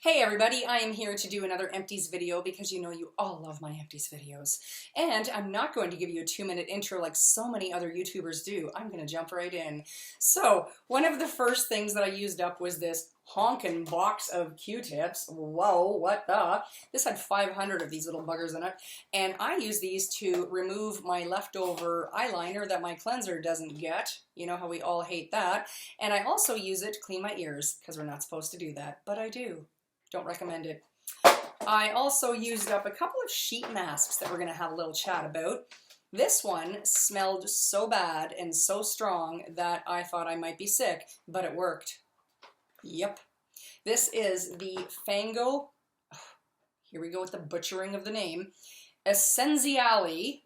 Hey everybody, I am here to do another Empties video because you know you all love my Empties videos. And I'm not going to give you a 2-minute intro like so many other YouTubers do. I'm going to jump right in. So, one of the first things that I used up was this honkin' box of Q-tips. Whoa, what the? This had 500 of these little buggers in it. And I use these to remove my leftover eyeliner that my cleanser doesn't get. You know how we all hate that. And I also use it to clean my ears because we're not supposed to do that, but I do. Don't recommend it. I also used up a couple of sheet masks that we're going to have a little chat about. This one smelled so bad and so strong that I thought I might be sick, but it worked. Yep. This is the Fango, here we go with the butchering of the name, Essenziali.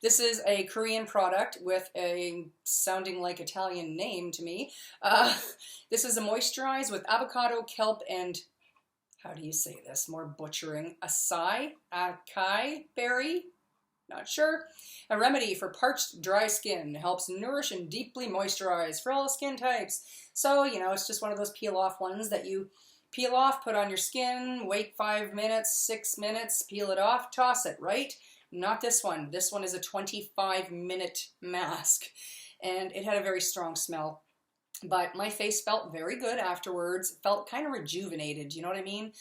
This is a Korean product with a sounding like Italian name to me. This is a moisturize with avocado, kelp, and how do you say this? More butchering. Acai berry? Not sure. A remedy for parched, dry skin. Helps nourish and deeply moisturize for all skin types. So, you know, it's just one of those peel-off ones that you peel off, put on your skin, wait 5 minutes, 6 minutes, peel it off, toss it, right? Not this one. This one is a 25-minute mask, and it had a very strong smell. But my face felt very good afterwards, felt kind of rejuvenated, you know what I mean?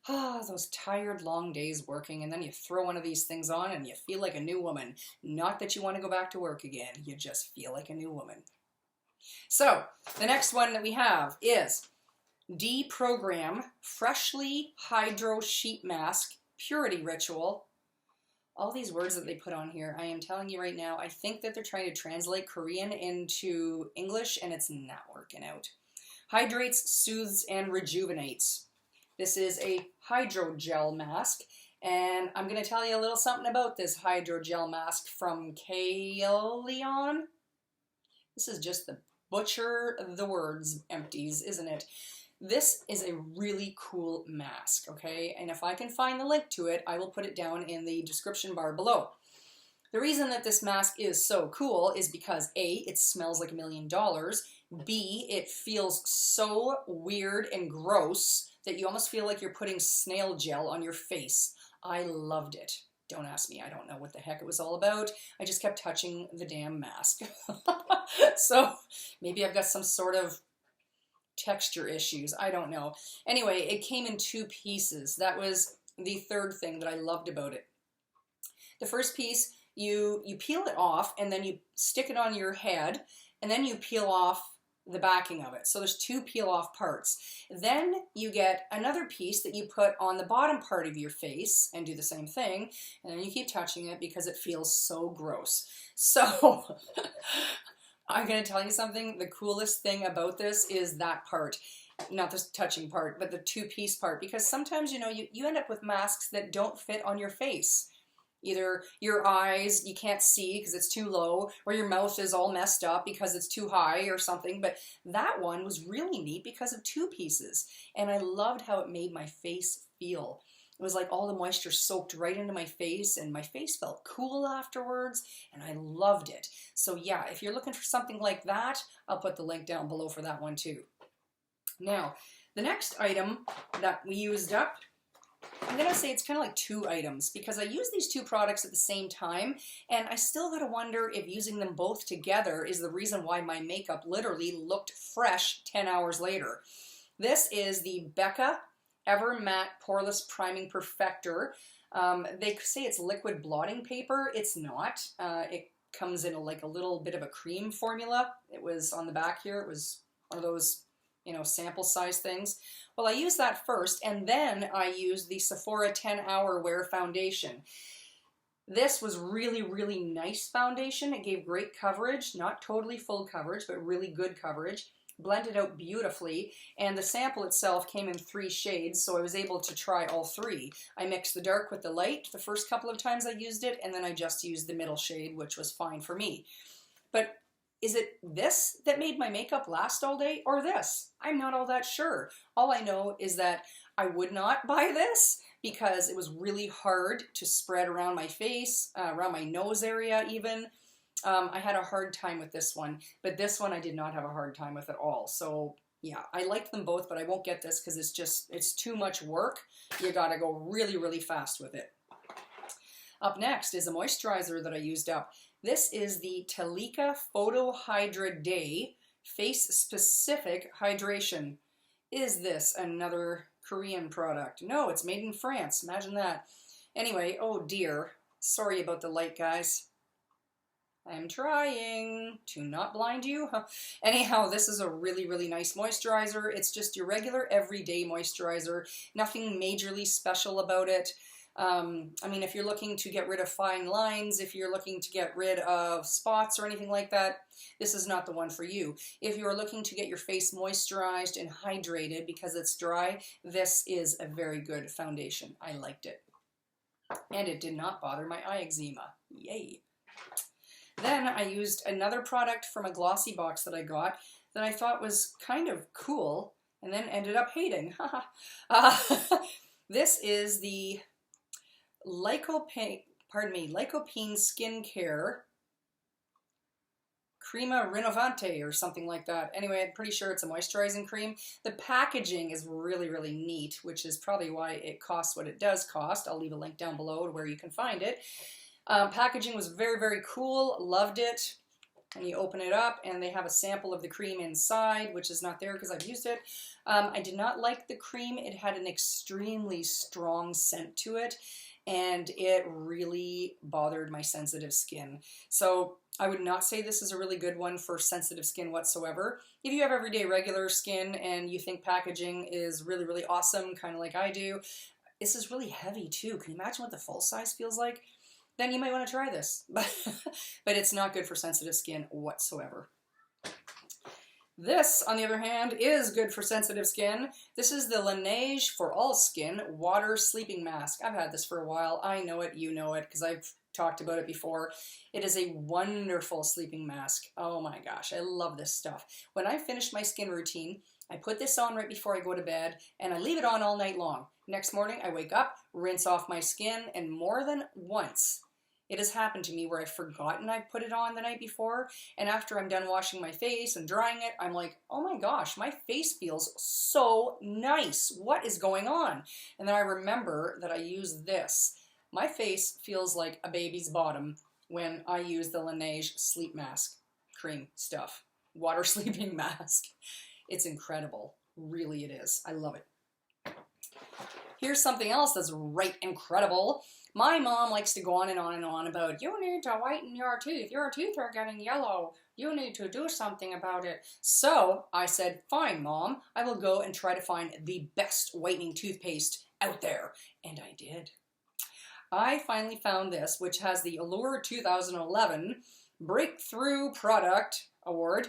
Those tired long days working, and then you throw one of these things on and you feel like a new woman. Not that you want to go back to work again, you just feel like a new woman. So, the next one that we have is Deprogram Freshly Hydro Sheet Mask Purity Ritual. All these words that they put on here, I am telling you right now, I think that they're trying to translate Korean into English and it's not working out. Hydrates, soothes, and rejuvenates. This is a hydrogel mask, and I'm going to tell you a little something about this hydrogel mask from Leon. This is just the butcher the words Empties, isn't it? This is a really cool mask, okay? And if I can find the link to it, I will put it down in the description bar below. The reason that this mask is so cool is because A, it smells like $1 million, B, it feels so weird and gross that you almost feel like you're putting snail gel on your face. I loved it. Don't ask me, I don't know what the heck it was all about. I just kept touching the damn mask. So maybe I've got some sort of texture issues, I don't know. Anyway, it came in 2 pieces. That was the third thing that I loved about it. The first piece, you peel it off and then you stick it on your head and then you peel off the backing of it. So there's 2 peel off parts. Then you get another piece that you put on the bottom part of your face and do the same thing, and then you keep touching it because it feels so gross. So I'm going to tell you something. The coolest thing about this is that part. Not the touching part, but the 2-piece part. Because sometimes, you know, you end up with masks that don't fit on your face. Either your eyes, you can't see because it's too low, or your mouth is all messed up because it's too high or something. But that one was really neat because of 2 pieces. And I loved how it made my face feel. It was like all the moisture soaked right into my face, and my face felt cool afterwards, and I loved it. So yeah, if you're looking for something like that, I'll put the link down below for that one too. Now, the next item that we used up, I'm going to say it's kind of like 2 items, because I use these 2 products at the same time, and I still got to wonder if using them both together is the reason why my makeup literally looked fresh 10 hours later. This is the Becca Ever Matte Poreless Priming Perfector. They say it's liquid blotting paper. It's not. It comes in like a little bit of a cream formula. It was on the back here. It was one of those, you know, sample size things. Well, I used that first, and then I used the Sephora 10-Hour Wear Foundation. This was really, really nice foundation. It gave great coverage, not totally full coverage, but really good coverage. Blended out beautifully, and the sample itself came in 3 shades, so I was able to try all 3. I mixed the dark with the light the first couple of times I used it, and then I just used the middle shade, which was fine for me. But is it this that made my makeup last all day, or this? I'm not all that sure. All I know is that I would not buy this because it was really hard to spread around my face, around my nose area even. I had a hard time with this one, but this one I did not have a hard time with at all. So Yeah, I like them both, but I won't get this because it's too much work. You gotta go really, really fast with it. Up next is a moisturizer that I used up. This is the Talika Photo Hydra Day Face Specific Hydration. Is this another Korean product? No, it's made in France. Imagine that. Anyway, oh dear. Sorry about the light, guys. I'm trying to not blind you. Anyhow, this is a really, really nice moisturizer. It's just your regular everyday moisturizer. Nothing majorly special about it. I mean, if you're looking to get rid of fine lines, if you're looking to get rid of spots or anything like that, this is not the one for you. If you're looking to get your face moisturized and hydrated because it's dry, this is a very good foundation. I liked it. And it did not bother my eye eczema. Yay. Then I used another product from a glossy box that I got that I thought was kind of cool and then ended up hating. This is the Lycopene Skincare Crema Rinnovante or something like that. Anyway, I'm pretty sure it's a moisturizing cream. The packaging is really, really neat, which is probably why it costs what it does cost. I'll leave a link down below to where you can find it. Packaging was very, very cool. Loved it. And you open it up and they have a sample of the cream inside, which is not there because I've used it. I did not like the cream. It had an extremely strong scent to it and it really bothered my sensitive skin. So I would not say this is a really good one for sensitive skin whatsoever. If you have everyday regular skin and you think packaging is really, really awesome, kind of like I do, this is really heavy too. Can you imagine what the full size feels like? Then you might want to try this, but it's not good for sensitive skin whatsoever. This, on the other hand, is good for sensitive skin. This is the Laneige for all skin water sleeping mask. I've had this for a while. I know it, you know it, because I've talked about it before. It is a wonderful sleeping mask. Oh my gosh, I love this stuff. When I finish my skin routine, I put this on right before I go to bed, and I leave it on all night long. Next morning, I wake up, rinse off my skin, and more than once, it has happened to me where I've forgotten I put it on the night before, and after I'm done washing my face and drying it, I'm like, oh my gosh, my face feels so nice. What is going on? And then I remember that I use this. My face feels like a baby's bottom when I use the Laneige sleep mask cream stuff. Water sleeping mask. It's incredible. Really it is. I love it. Here's something else that's right incredible. My mom likes to go on and on and on about, you need to whiten your teeth. Your teeth are getting yellow. You need to do something about it. So I said, fine, Mom. I will go and try to find the best whitening toothpaste out there. And I did. I finally found this, which has the Allure 2011 Breakthrough Product Award.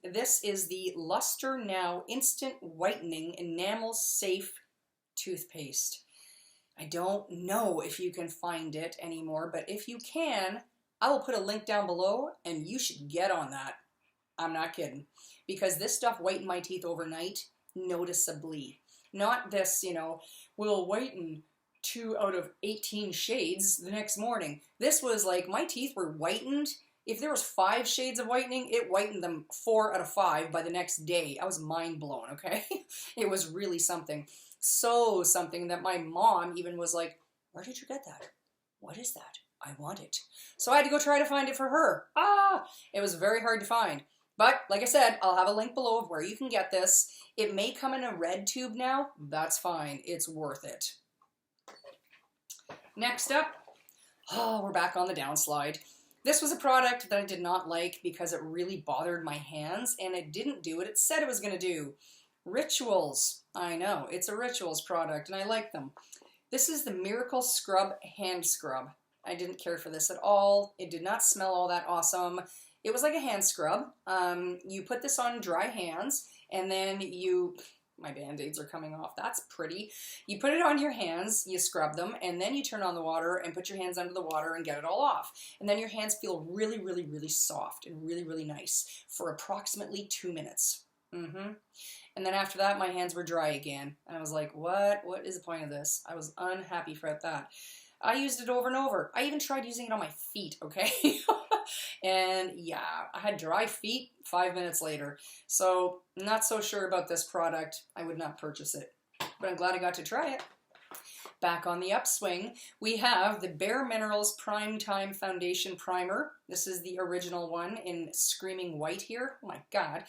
This is the Luster Now Instant Whitening Enamel Safe Toothpaste. I don't know if you can find it anymore, but if you can, I will put a link down below and you should get on that. I'm not kidding. Because this stuff whitened my teeth overnight noticeably. Not this, you know, will whiten 2 out of 18 shades the next morning. This was like, my teeth were whitened. If there was 5 shades of whitening, it whitened them 4 out of 5 by the next day. I was mind blown, okay? It was really something. So something that my mom even was like, where did you get that? What is that? I want it. So I had to go try to find it for her. It was very hard to find. But like I said, I'll have a link below of where you can get this. It may come in a red tube now. That's fine. It's worth it. Next up, we're back on the downslide. This was a product that I did not like because it really bothered my hands and it didn't do what it said it was going to do. Rituals. I know, it's a Rituals product and I like them. This is the Miracle Scrub Hand Scrub. I didn't care for this at all. It did not smell all that awesome. It was like a hand scrub. You put this on dry hands and then my band-aids are coming off. That's pretty. You put it on your hands, you scrub them, and then you turn on the water and put your hands under the water and get it all off. And then your hands feel really, really, really soft and really, really nice for approximately 2 minutes. And then after that, my hands were dry again. And I was like, what? What is the point of this? I was unhappy for that. I used it over and over. I even tried using it on my feet, okay? And yeah, I had dry feet 5 minutes later. So not so sure about this product. I would not purchase it, but I'm glad I got to try it. Back on the upswing, we have the Bare Minerals Prime Time Foundation Primer. This is the original one in Screaming White here. Oh my God.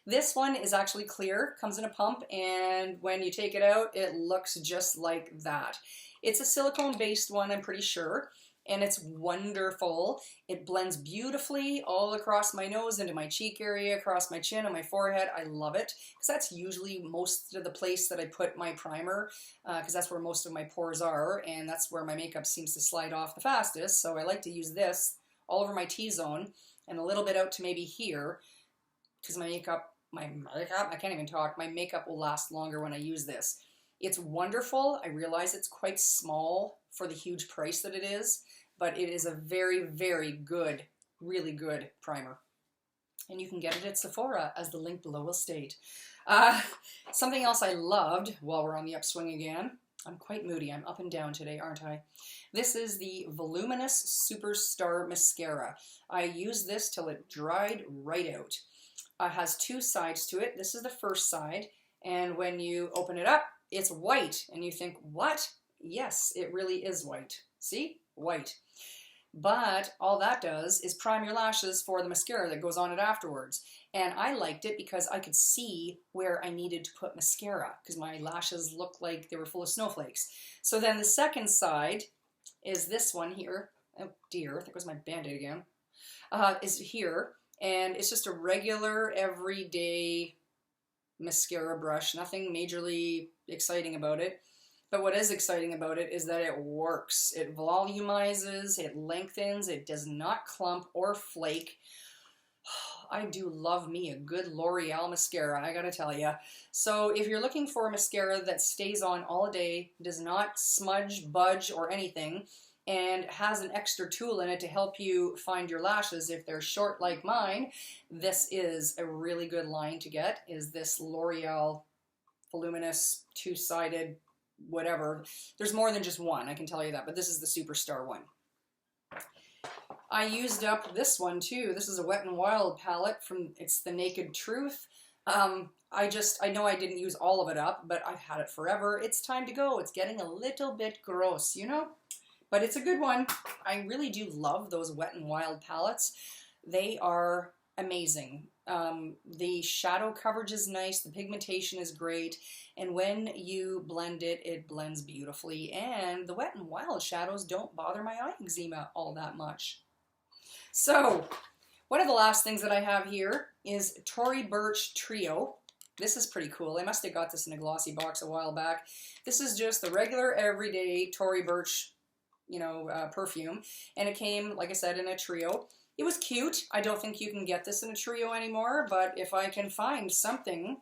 This one is actually clear, comes in a pump, and when you take it out, it looks just like that. It's a silicone-based one, I'm pretty sure, and it's wonderful. It blends beautifully all across my nose, into my cheek area, across my chin and my forehead. I love it, because that's usually most of the place that I put my primer, because that's where most of my pores are, and that's where my makeup seems to slide off the fastest. So I like to use this all over my T-zone and a little bit out to maybe here, because my makeup, I can't even talk, my makeup will last longer when I use this. It's wonderful. I realize it's quite small for the huge price that it is, but it is a very, very good, really good primer. And you can get it at Sephora, as the link below will state. Something else I loved, while we're on the upswing again, I'm quite moody. I'm up and down today, aren't I? This is the Voluminous Superstar Mascara. I used this till it dried right out. It has two sides to it. This is the first side, and when you open it up, it's white, and you think, what? Yes, it really is white. See? White. But all that does is prime your lashes for the mascara that goes on it afterwards. And I liked it because I could see where I needed to put mascara, because my lashes looked like they were full of snowflakes. So then the second side is this one here. Oh dear, there goes my Band-Aid again. Is here, and it's just a regular, everyday mascara brush. Nothing majorly exciting about it. But what is exciting about it is that it works. It volumizes, it lengthens, it does not clump or flake. I do love me a good L'Oreal mascara, I gotta tell you. So if you're looking for a mascara that stays on all day, does not smudge, budge, or anything, and has an extra tool in it to help you find your lashes if they're short like mine, this is a really good line to get, is this L'Oreal Voluminous two-sided whatever. There's more than just one, I can tell you that, but this is the Superstar one. I used up this one too. This is a Wet n Wild palette it's the Naked Truth. I know I didn't use all of it up, but I've had it forever. It's time to go. It's getting a little bit gross, you know? But it's a good one. I really do love those Wet n Wild palettes. They are amazing. The shadow coverage is nice, the pigmentation is great, and when you blend it, it blends beautifully, and the Wet n Wild shadows don't bother my eye eczema all that much. So, one of the last things that I have here is Tory Burch Trio. This is pretty cool. I must have got this in a glossy box a while back. This is just the regular, everyday Tory Burch, perfume, and it came, like I said, in a trio. It was cute. I don't think you can get this in a trio anymore, but if I can find something,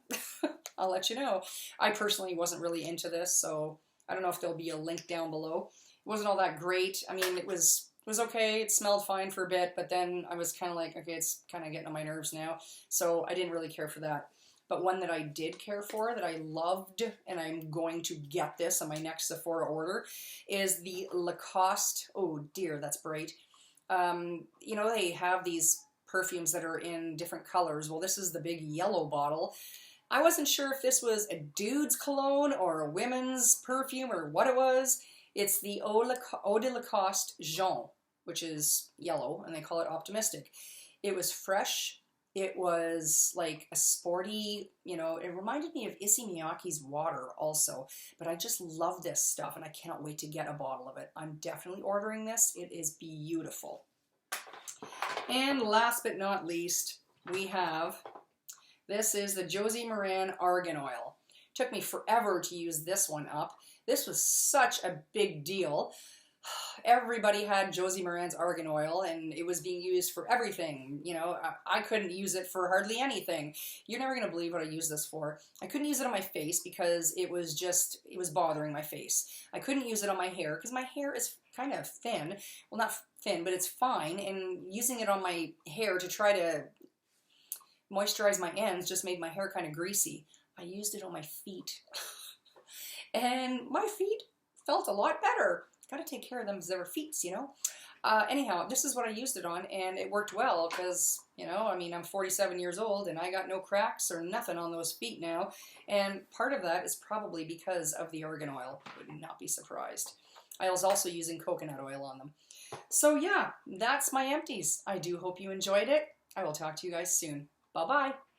I'll let you know. I personally wasn't really into this, so I don't know if there'll be a link down below. It wasn't all that great. I mean, it was okay. It smelled fine for a bit, but then I was kind of like, okay, it's kind of getting on my nerves now, so I didn't really care for that. But one that I did care for, that I loved, and I'm going to get this on my next Sephora order, is the Lacoste, oh dear, that's bright. They have these perfumes that are in different colors. Well, this is the big yellow bottle. I wasn't sure if this was a dude's cologne or a women's perfume or what it was. It's the Eau de Lacoste Jean, which is yellow, and they call it Optimistic. It was fresh. It was like a sporty, it reminded me of Issey Miyake's water also, but I just love this stuff and I cannot wait to get a bottle of it. I'm definitely ordering this. It is beautiful. And last but not least, we have, this is the Josie Maran Argan Oil. Took me forever to use this one up. This was such a big deal. Everybody had Josie Maran's Argan Oil, and it was being used for everything. I couldn't use it for hardly anything. You're never going to believe what I used this for. I couldn't use it on my face because it was bothering my face. I couldn't use it on my hair because my hair is kind of thin. Well, not thin, but it's fine, and using it on my hair to try to moisturize my ends just made my hair kind of greasy. I used it on my feet, and my feet felt a lot better. Got to take care of them as their feet, Anyhow, this is what I used it on, and it worked well because, you know, I mean, I'm 47 years old and I got no cracks or nothing on those feet now. And part of that is probably because of the argan oil. Would not be surprised. I was also using coconut oil on them. So yeah, that's my empties. I do hope you enjoyed it. I will talk to you guys soon. Bye-bye.